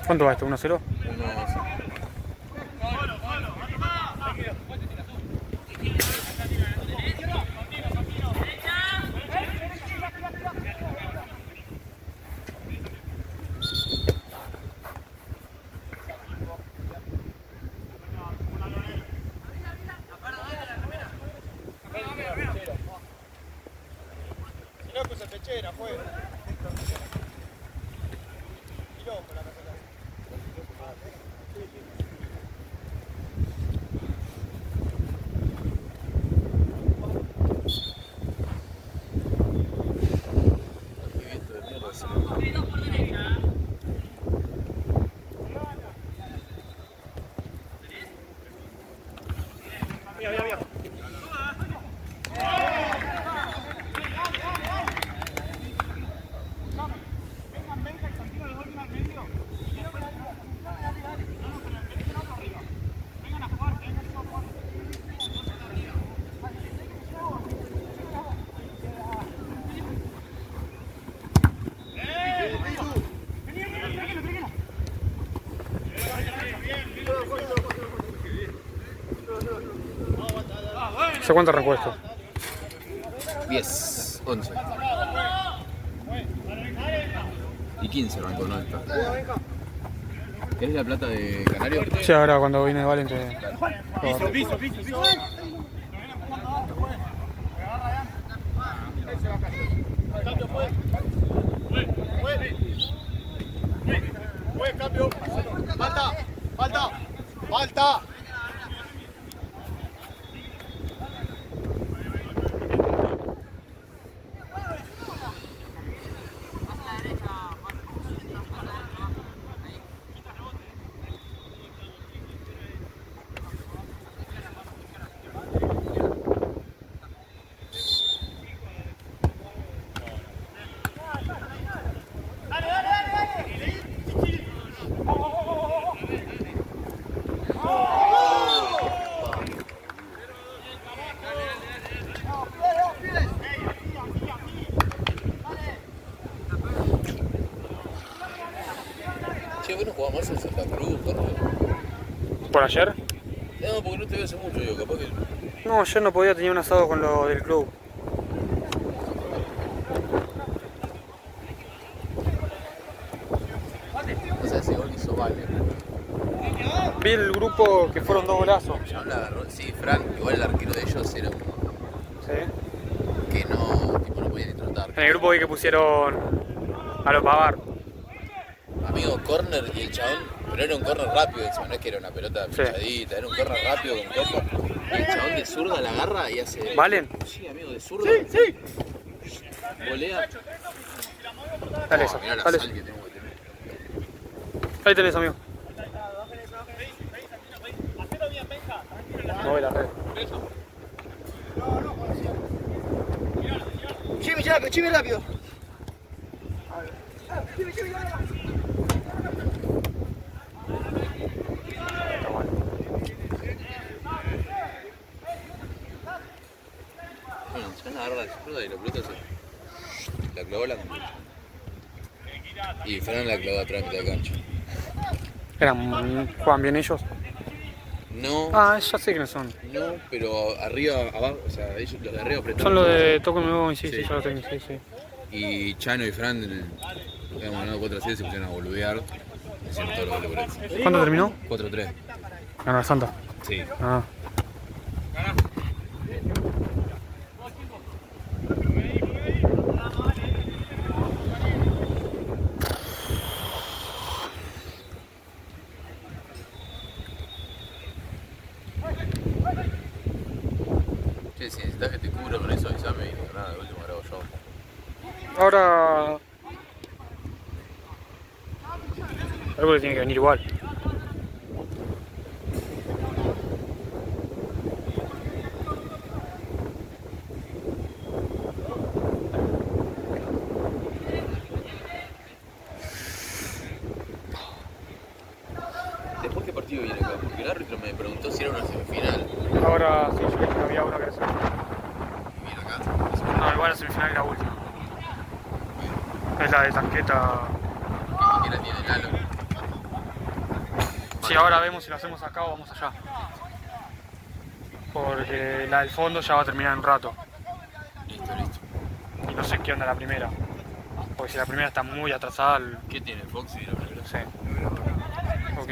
¿Cuánto va esto? ¿1-0? Uno, ¿Hace cuánto arrancó esto? 10, 11. Y 15 arrancó, ¿no? ¿Querés la plata de Canario? Sí, ahora cuando viene Valen te... Piso. Cambio. Falta. Che, bueno, jugamos más en Santa Cruz, Jorge. ¿Por ayer? No, porque no te veo hace mucho, digo, capaz que... No, ayer no podía, tenía un asado con lo del club. O sea, ese gol que hizo Vale. Vi el grupo que fueron 2 golazos. Ya la agarró, sí, Frank, igual el arquero de ellos era un... Sí. que no, tipo, no podía ni trotar. En el grupo vi que pusieron a los Pavar. Amigo, corner y el chabón, pero era un corner rápido, encima, no es que era una pelota pinchadita, era un corner rápido con copa. Y el chabón de zurda la agarra y hace... ¿Valen? Sí, amigo, de zurda. Sí. Volea. Dale eso, Mirá la dale sal eso. que tengo que tener. Ahí tenés, amigo. No ve la red. Chime rápido. Bueno, se van a agarrar la zurda y la pelota se... la clavó la cancha. Y Fran la clavó atrás de mitad de cancha. ¿Juegan bien ellos? No, Ah, ya sé quiénes son. no, pero arriba, abajo, o sea, ellos, los de arriba apretaron. Son los de Toco Nuevo y sí, Sí. ya lo tengo, sí. Y Chano y Fran, habíamos ganado 4-7, se pusieron a boludear. Hicieron todo lo que por eso. ¿Cuánto terminó? 4-3. Ganó la Santa. Sí. Ah. Che, si necesitas que te cubra con eso, avísame y nada, de último grabo yo. Ahora... Algo le tiene que venir igual. ¿Después qué partido viene acá? Porque el árbitro me preguntó si era una semifinal. Ahora sí, yo creo que había uno que era semifinal. ¿Y viene acá? No, igual la semifinal es la última. Es la de Tanqueta. ¿Qué la tiene Lalo? Si ahora vemos si lo hacemos acá o vamos allá. Porque la del fondo ya va a terminar en un rato. Listo. Y no sé qué onda la primera. Porque si la primera está muy atrasada... ¿Qué tiene Foxy la primera? Sí. Ok.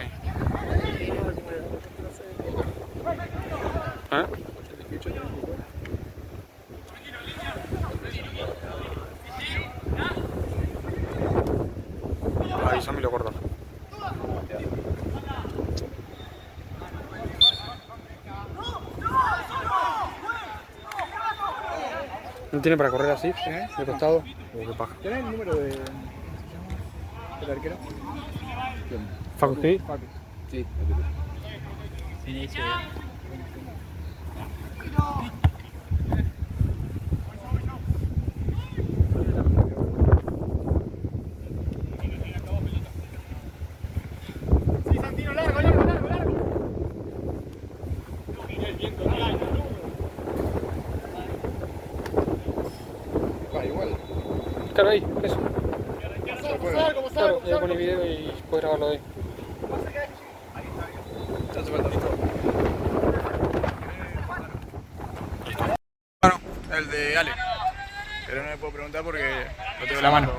¿Eh? Avísame y lo corto. ¿No tiene para correr así? ¿De costado? ¿Qué paja? ¿Tenés el número del arquero? ¿Facu? ¿Sí? Sí. Sí, Santino, largo. Igual. Claro, ahí, eso. ¿Cómo Claro, ya con el video y puedes grabarlo ahí. Bueno, el de Ale. Pero no le puedo preguntar porque lo tengo en la mano.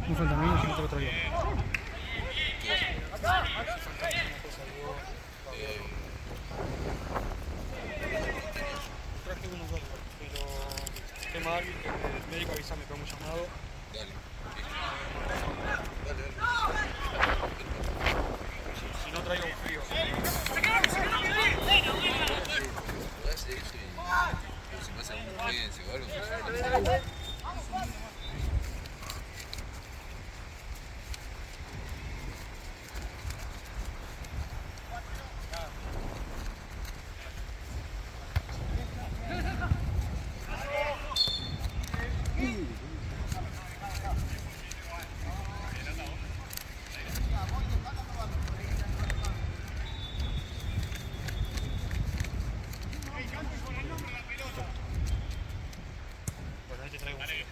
Me falta a mí, yo no te lo traigo. Traje unos dos, pero qué mal, el médico avisa, me pegó un llamado. Dale. Si no traigo un frío. Si pasa alguna urgencia o algo, Bueno, ahí te traigo un frío.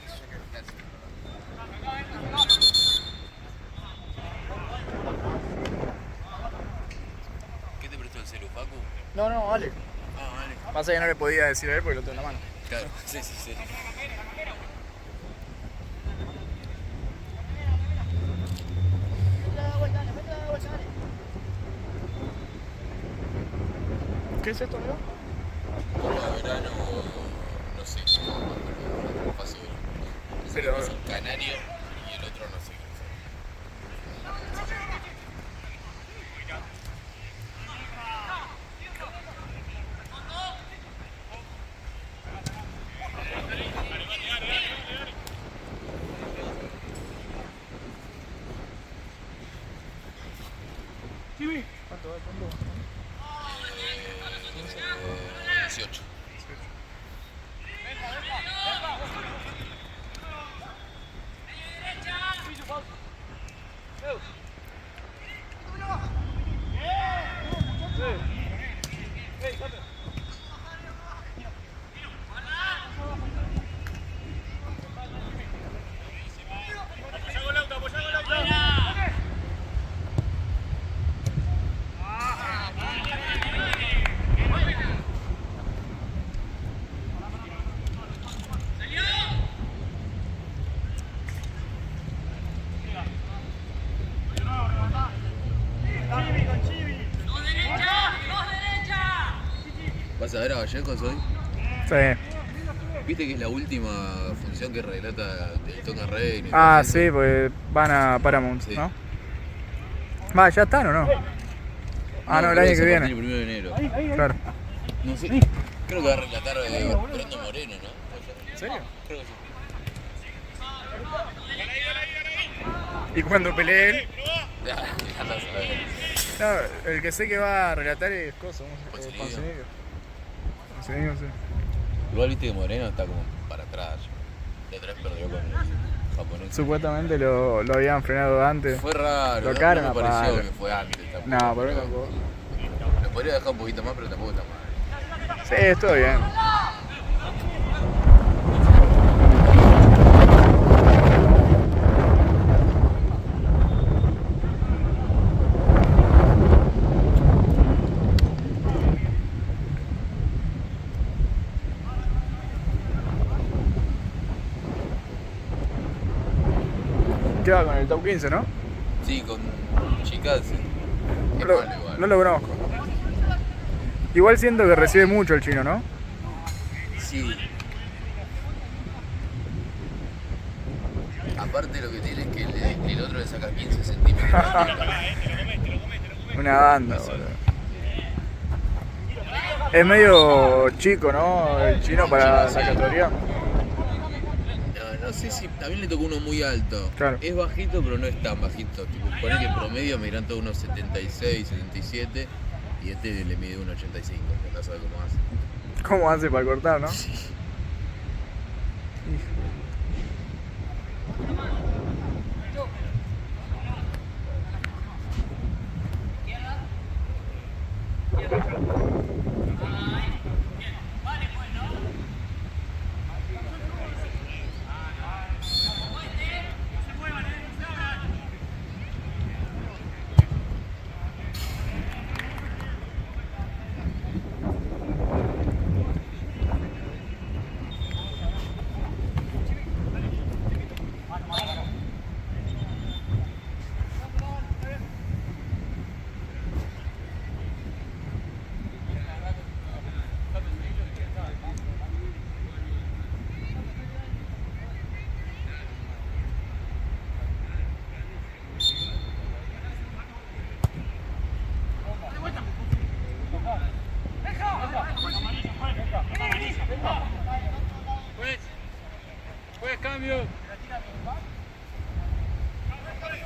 ¿qué te prestó el celu, Facu? No, Ale. Ah, vale. Pasa que no le podía decir a él porque lo tengo en la mano. Claro, sí. ¿Qué es esto, amigo? Verano, no sé, fácil. Pero- Es un canario y el otro no sé. ¿Cuánto va? ¿Cuánto va? 18. ¿Vas a ver a Vallejos hoy? Sí. ¿Viste que es la última función que relata el Toca Rey? Ah, sí, pues van a Paramount, Sí. ¿no? Va, ¿ya están o no? Ah, no, el año que viene. El 1 de enero. Claro. No sé. Creo que va a relatar Brando Moreno, ¿no? ¿En serio? Creo que sí. Y cuando peleen. Ya andás a ver. No, el que sé que va a relatar es Coso, Ponzinibbio. Ponzinibbio. Ponzinibbio, sí. Igual viste que Moreno está como para atrás. La otra vez perdió con los japoneses. Supuestamente lo habían frenado antes. Fue raro, Lo no cagan me a pareció palo. que fue antes tampoco. No, por mí tampoco. Lo podría dejar un poquito más, pero tampoco está mal. Sí, estoy bien. ¿Qué va con el top 15, no? Sí, con chicas No es lo, malo igual. no lo conozco. Igual siento que recibe mucho el chino, ¿no? Sí. Aparte lo que tiene es que el otro le saca 15 centímetros. Una banda, boludo. Es medio chico, ¿no? El chino para la categoría. No sé si también le tocó uno muy alto. Claro. Es bajito, pero no es tan bajito. Tipo, pone que en promedio me irán todos unos 76, 77 y este le mide 1,85. No sabe cómo hace. ¿Cómo hace para cortar, no? Pues cambio.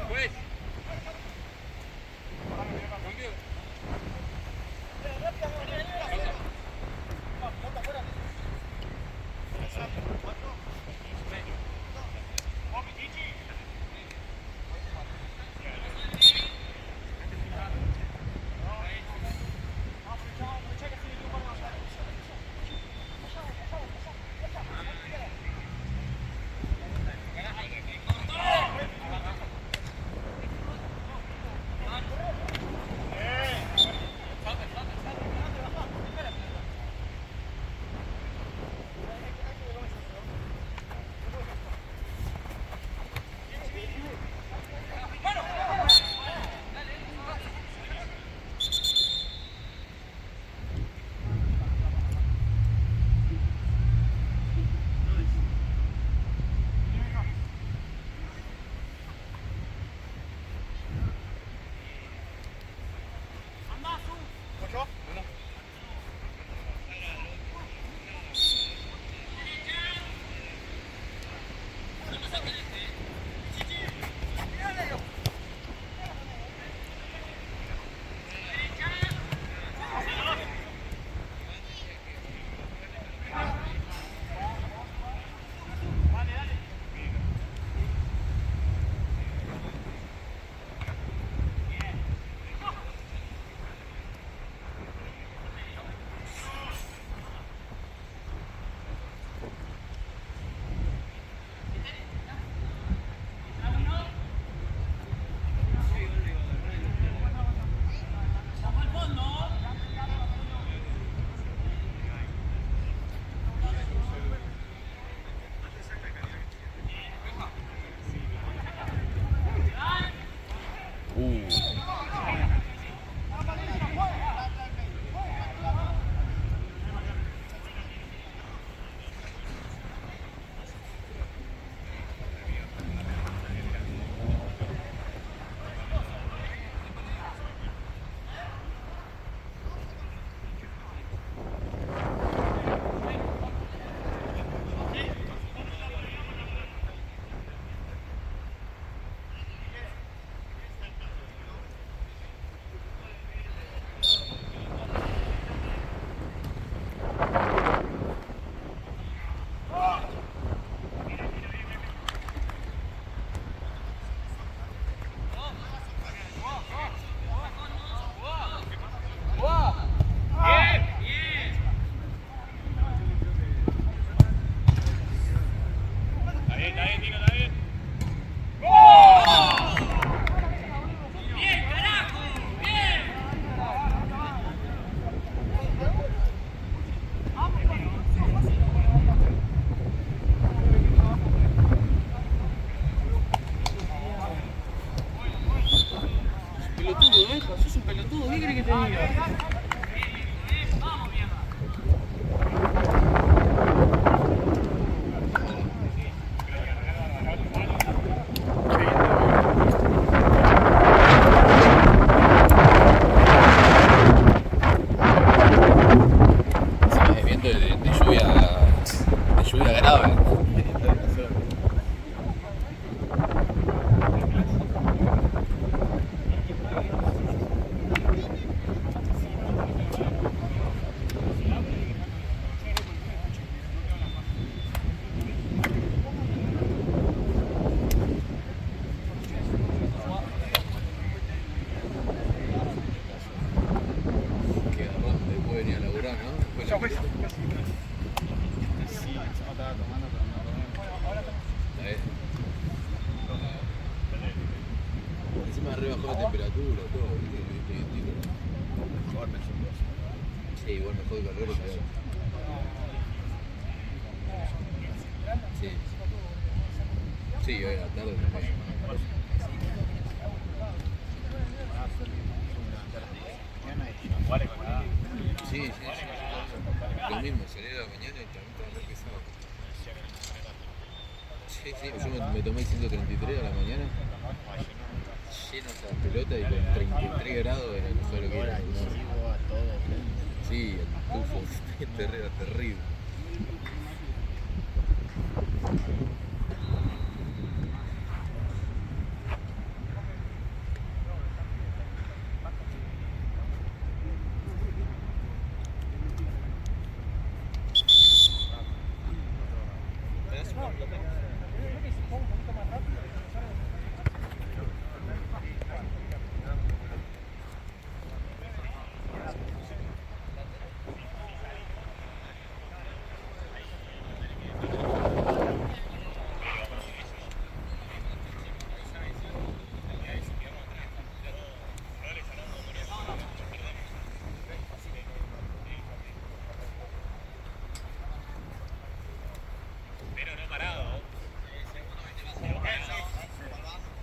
Pues. rebajó la temperatura, todo. Mejor me supo. Sí, igual mejor que calor, pero... Sí. Sí, hoy a la tarde también. Sí, sí, sí. Lo mismo, salir a la mañana y también estaba re pesado. Sí, sí, yo me tomé 133 a la mañana, lleno esa pelota y con 33 grados era no sé lo que era. Sí, el tufo, era terrible.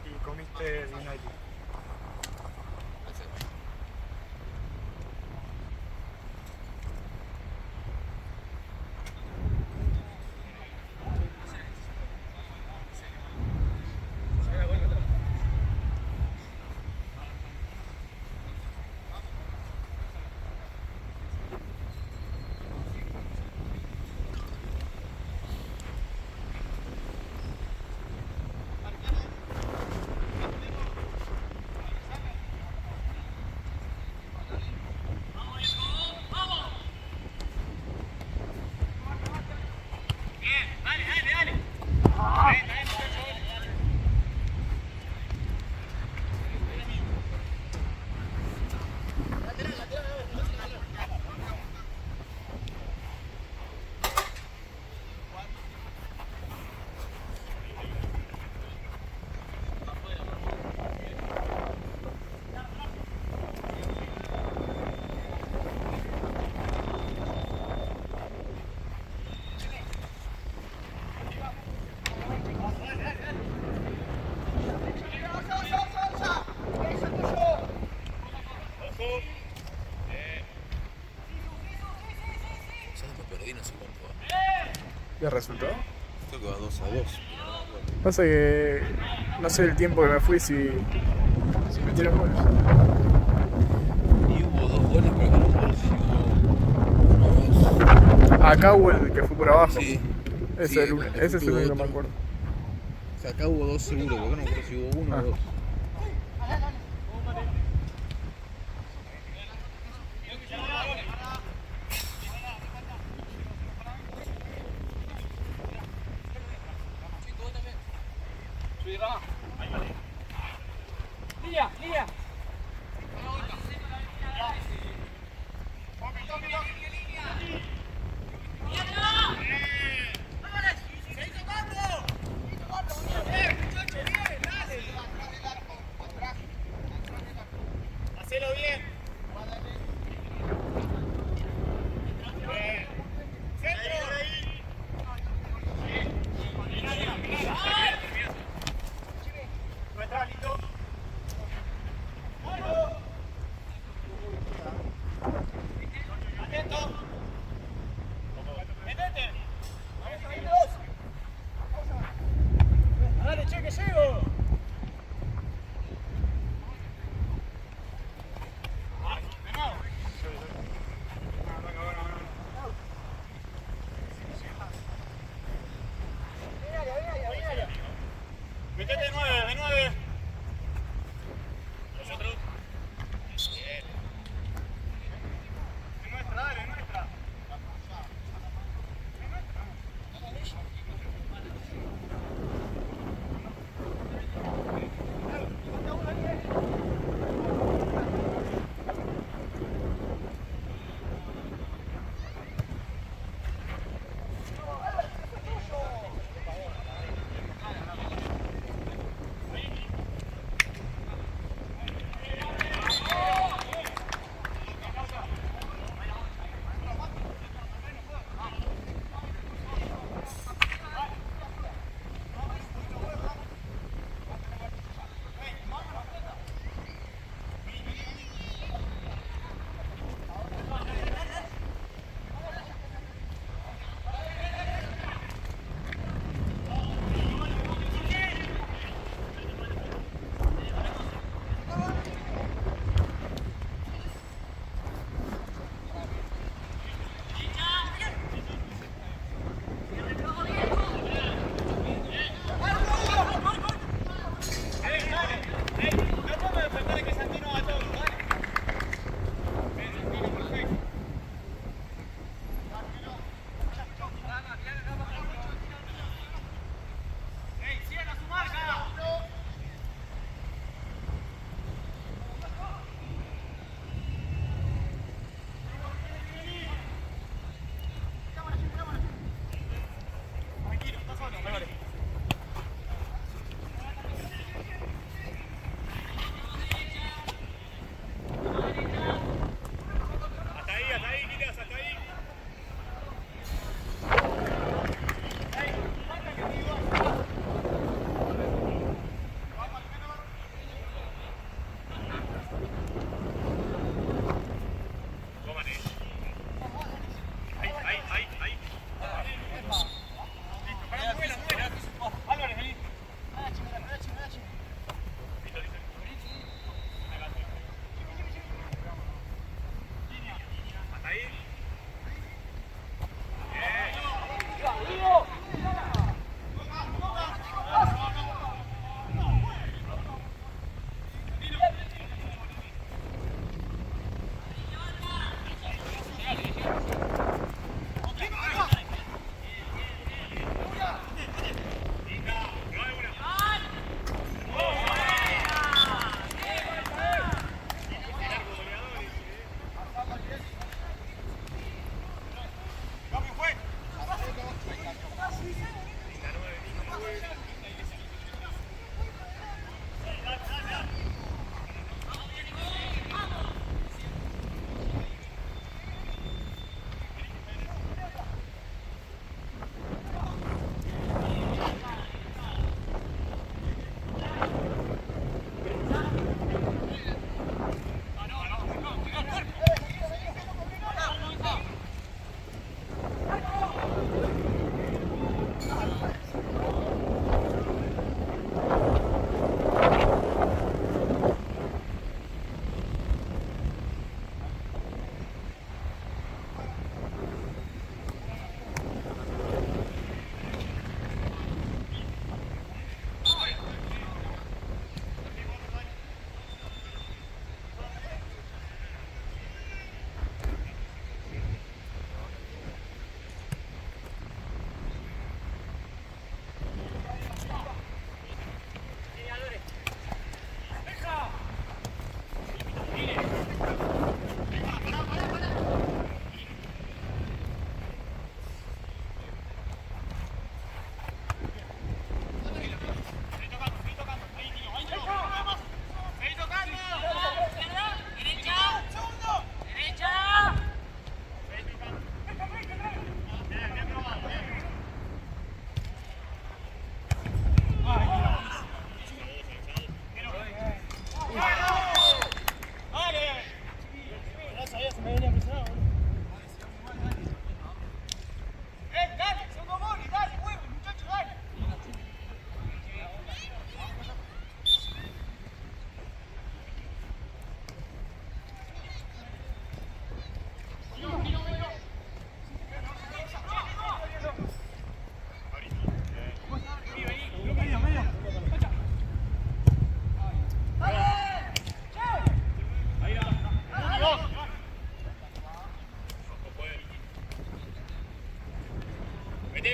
Y comiste United. Ya me perdí, no sé cuánto va. ¿Ya resultó? Creo que va 2-2. Pasa que no sé el tiempo que me fui si metieron goles. Y hubo 2 goles, pero que no recuerdo si hubo 1 o 2. Acá hubo el que fue por abajo. Sí. Ese Sí, es el único que me otro. acuerdo. O sea, acá hubo 2 seguro, porque no me acuerdo si hubo 1 o 2.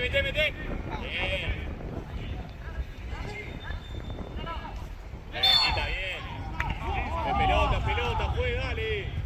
Mete. Bien. Está bien. Pelota, juega, dale.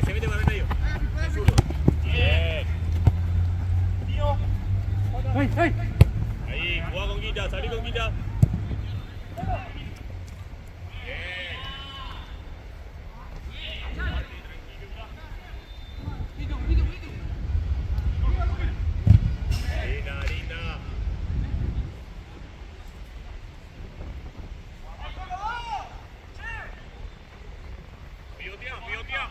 Se mete para el medio. El zurdo. Bien. Ahí, jugá con Guita, salí con Guita. Linda. Pivotea.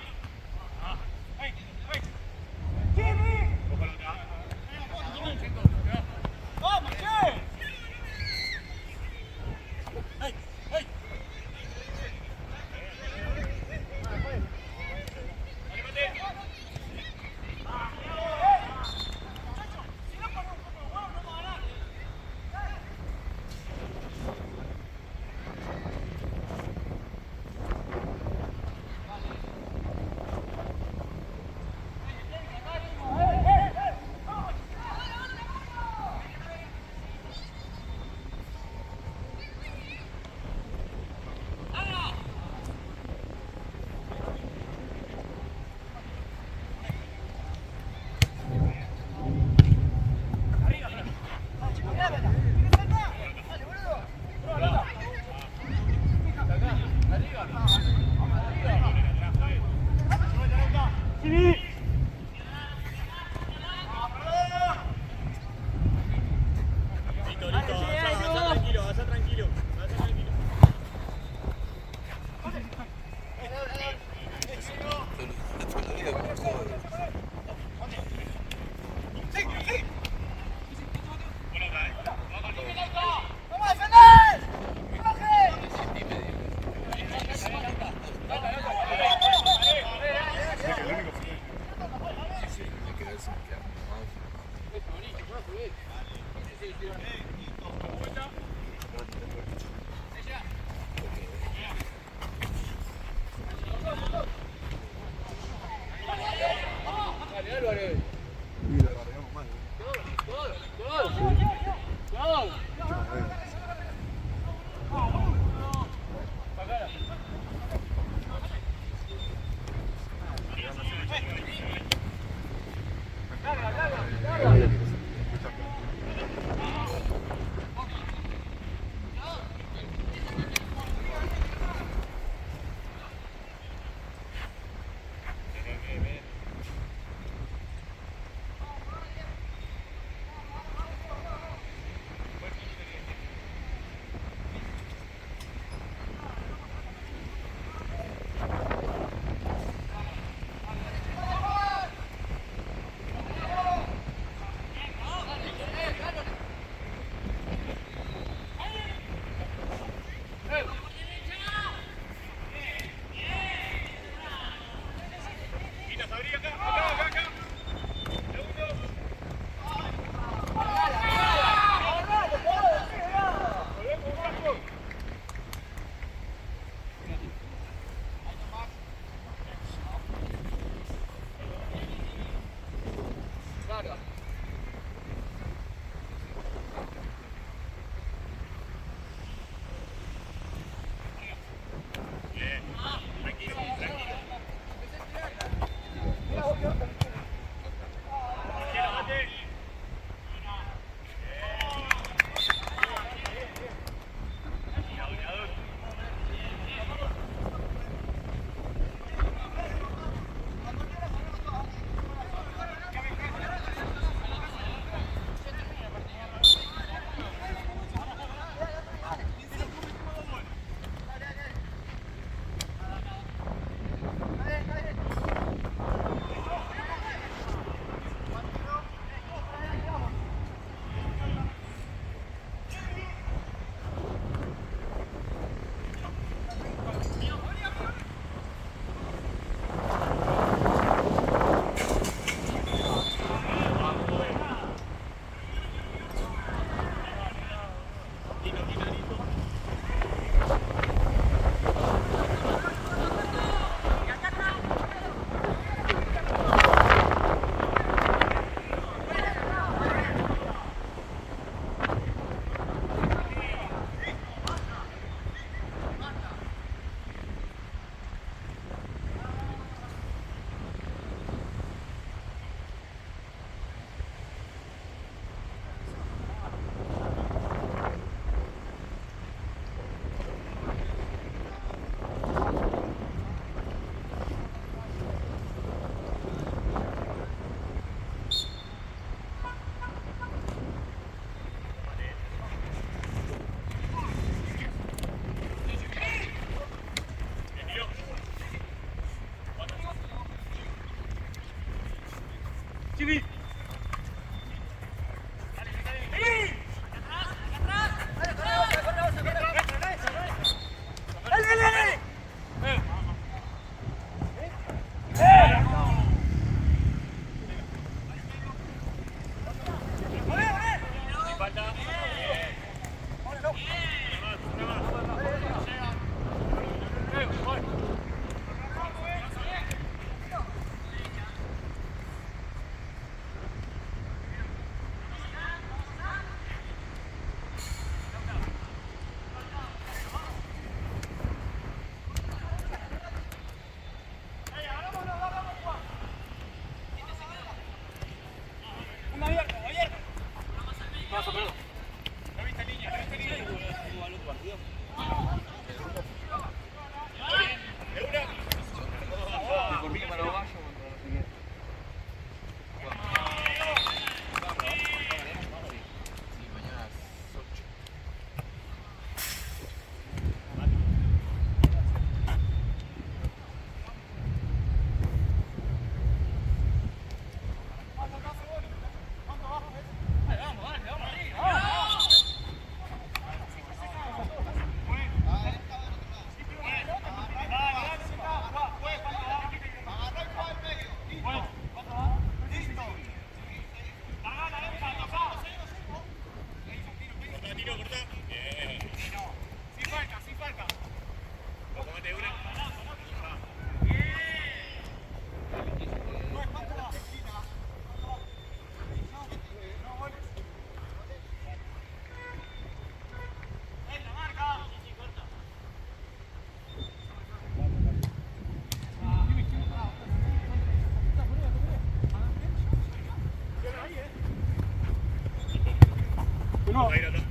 Va a ir atrás.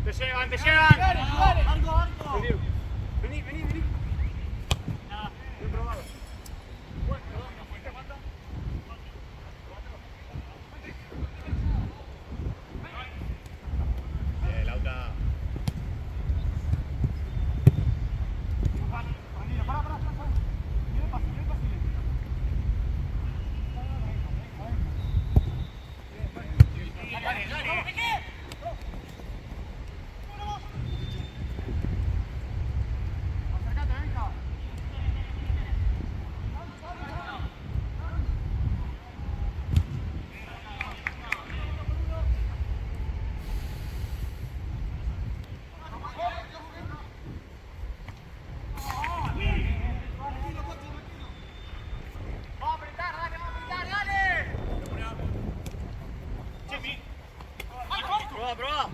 Te llevan, te llevan. Vení. Bien probado. Bien, Lauta. Probá.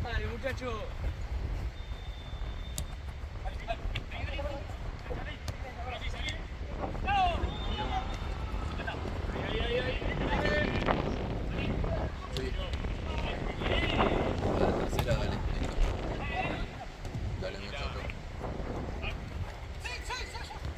Dale, muchacho. Tercera, dale. Dale, muchacho.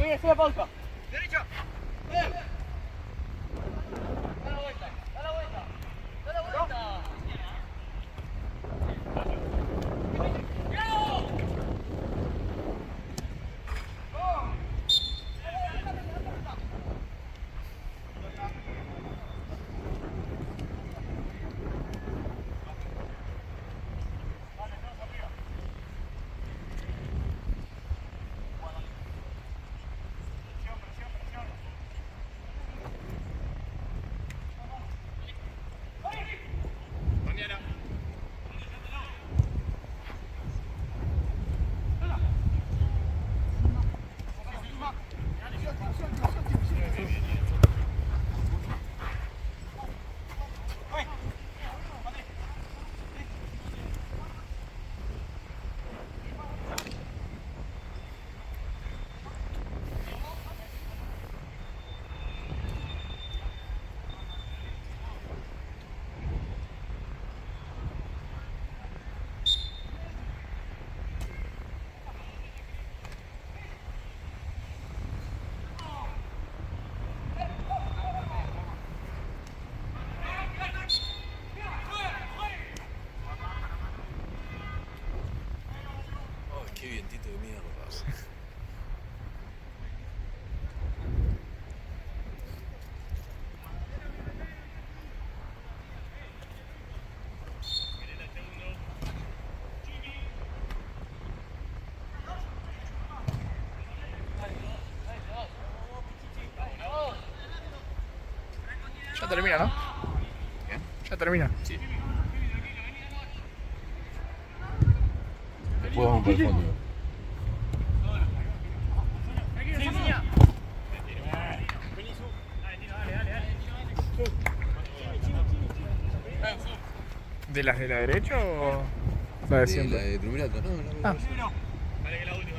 bien, hace la pausa. Qué vientito de mierda. Ya termina, ¿no? ¿Qué? Ya termina. Sí. Después vamos por el fondo. ¿De las de la derecha o la de Sí, siempre? la de Triunvirato, no, Ah. Dale que la última.